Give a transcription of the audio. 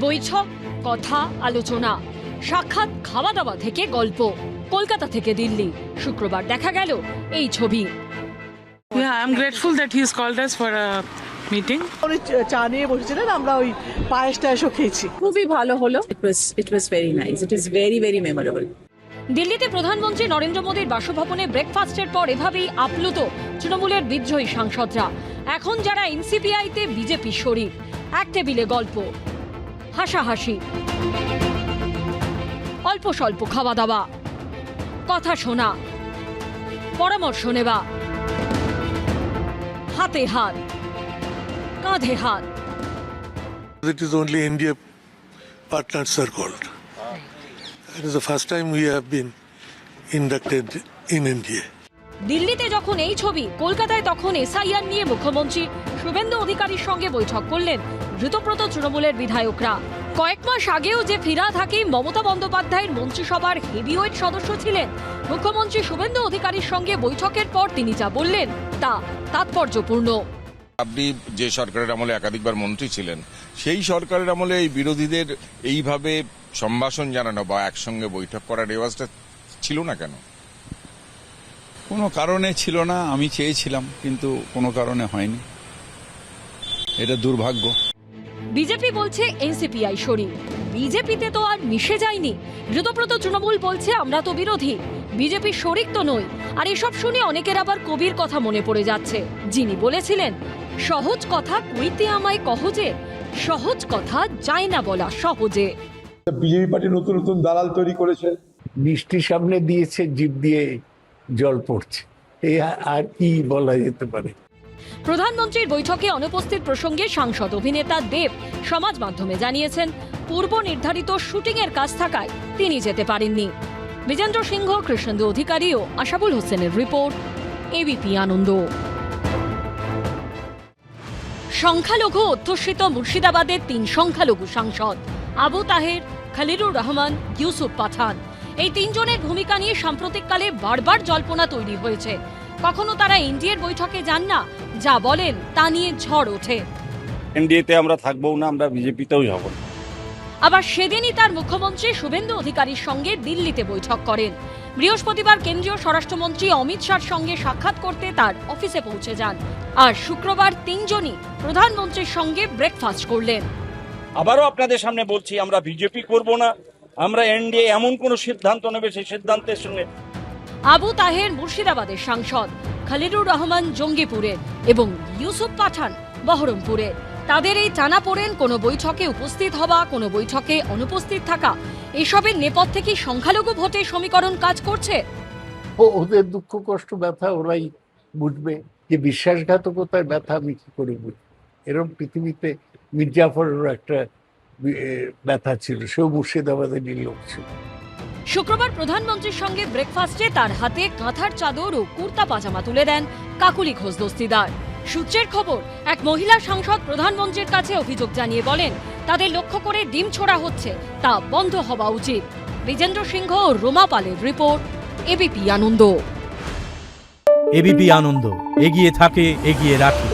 বৈঠক, কথা, আলোচনা, সাক্ষাৎ, খাওয়া দাওয়া থেকে গল্প। কলকাতা থেকে দিল্লি শুক্রবার দেখা গেল এই ছবি। Yeah, I'm grateful that he's called us for a meeting. উনি চা নিয়ে বসেছিলেন, আমরা ওই পায়েস টায়েসও খেয়েছি। খুবই ভালো হলো। It was very nice. It is very very memorable. দিল্লিতে প্রধানমন্ত্রী নরেন্দ্র মোদীর বাসভবনে ব্রেকফাস্টের পর এভাবেই আপ্লুত তৃণমূলের বিদ্রোহী সাংসদরা। এখন যারা এনসিপিআইতে বিজেপি শরিক, এক টেবিলে গল্প, হাসাহাসি, অল্প স্বল্প খাওয়া দাওয়া, কথা শোনা, পরামর্শ নেওয়া, হাতে হাত, কাঁধে হাত। It is only India partners are called. It is the first time we have been inducted in India. দিল্লিতে যখন এই ছবি, কলকাতায় তখন এসআইআর নিয়ে মুখ্যমন্ত্রী শুভেন্দু অধিকারীর সঙ্গে বৈঠক করলেন ঋতব্রত তৃণমূলের বিধায়করা। কয়েক মাস আগেও যে ফিরহাদ হাকিম মমতা বন্দ্যোপাধ্যায়ের মন্ত্রিসভার হেভিওয়েট সদস্য ছিলেন, মুখ্যমন্ত্রী শুভেন্দু অধিকারীর সঙ্গে বৈঠকের পর তিনি যা বললেন তা তাৎপর্যপূর্ণ। আপনি যে সরকারের আমলে একাধিকবার মন্ত্রী ছিলেন, সেই সরকারের আমলে এই বিরোধীদের এইভাবে সম্ভাষণ জানানো বা একসঙ্গে বৈঠক করার রেওয়াজটা ছিল না কেন? কোনো কারণে ছিল না, আমি চেয়েছিলাম কিন্তু কোনো কারণে হয়নি, এটা দুর্ভাগ্য। বিজেপি বলছে এনসিপিআই শরিক, বিজেপিতে তো আর মিশে যায়নি। ঋতব্রত তৃণমূল বলছে আমরা তো বিরোধী, বিজেপি শরিক তো নই। আর এসব শুনে অনেকের আবার কবির কথা মনে পড়ে যাচ্ছে, যিনি বলেছিলেন সহজ কথা কইতে আমায় কহজে, সহজ কথা যায় না বলা সহজে। বিজেপি পার্টি নতুন নতুন দালাল তৈরি করেছে, বৃষ্টির সামনে দিয়েছে, জিভ দিয়ে জল পড়ছে, এই আর কি বলা যেতে পারে। প্রধানমন্ত্রীর বৈঠকে অনুপস্থিত প্রসঙ্গে সাংসদ অভিনেতা দেব সমাজ মাধ্যমে জানিয়েছেন পূর্ব নির্ধারিত শুটিং এর কাজ থাকায় তিনি যেতে পারেননি। বিজেন্দ্র সিংহ, কৃষ্ণেন্দু অধিকারী ও আশাবুল হোসেনের রিপোর্ট, এবিপি আনন্দ। সংখ্যালঘু অধ্যুষিত মুর্শিদাবাদের 3 সংখ্যালঘু সাংসদ আবু তাহের, খলিলুর রহমান, ইউসুফ পাঠান, এই 3 জনের ভূমিকা নিয়ে সাম্প্রতিককালে বারবার জল্পনা তৈরি হয়েছে। কখনো তারা এনডিএর বৈঠকে যান না, যা বলেন তা নিয়ে ঝড় ওঠে। এনডিএতে আমরা থাকবো না, আমরা বিজেপিতেও যাব না। আবার সেদিনই তার মুখ্যমন্ত্রী শুভেন্দু অধিকারীর সঙ্গে দিল্লিতে বৈঠক করেন। বৃহস্পতিবার কেন্দ্রীয় স্বরাষ্ট্রমন্ত্রী অমিত শাহর সঙ্গে সাক্ষাৎ করতে তার অফিসে পৌঁছে যান। আর শুক্রবার 3 জনই প্রধানমন্ত্রীর সঙ্গে ব্রেকফাস্ট করলেন। আবারও আপনাদের সামনে বলছি, আমরা বিজেপি করব না, আমরা এনডিএ এমন কোন সিদ্ধান্ত নেবে সেই সিদ্ধান্তের সঙ্গে। আবু তাহের মুর্শিদাবাদের সাংসদ, খলিলুর রহমান জঙ্গিপুরের এবং ইউসুফ পাঠান বহরমপুরের। তাদের এই টানাপোড়েন, কোনো বৈঠকে উপস্থিত হওয়া, কোনো বৈঠকে অনুপস্থিত থাকা, এসবের নেপথ্যে কি সংখ্যালঘু ভোটের সমীকরণ কাজ করছে? ওদের দুঃখ কষ্ট ব্যথা ওরাই বুঝবে, যে বিশ্বাসঘাতকতার ব্যথা আমি কি করে বুঝবো। এরকম পৃথিবীতে মির্জাফরেরও একটা ব্যথা ছিল, সেও মুর্শিদাবাদের লোক ছিল। শুক্রবার প্রধানমন্ত্রীর সঙ্গে ব্রেকফাস্টে তার হাতে কাঁথার চাদর ও কুর্তা পাজামা তুলে দেন কাকুলি ঘোষ দস্তিদার। সূত্রের খবর, এক মহিলা সাংসদ প্রধানমন্ত্রীর কাছে অভিযোগ জানিয়ে বলেন তাদের লক্ষ্য করে ডিম ছোড়া হচ্ছে, তা বন্ধ হওয়া উচিত। বিজেন্দ্র সিংহ ও রোমা পালের রিপোর্ট, এবিপি আনন্দ। এবিপি আনন্দ, এগিয়ে থাকে, এগিয়ে রাখে।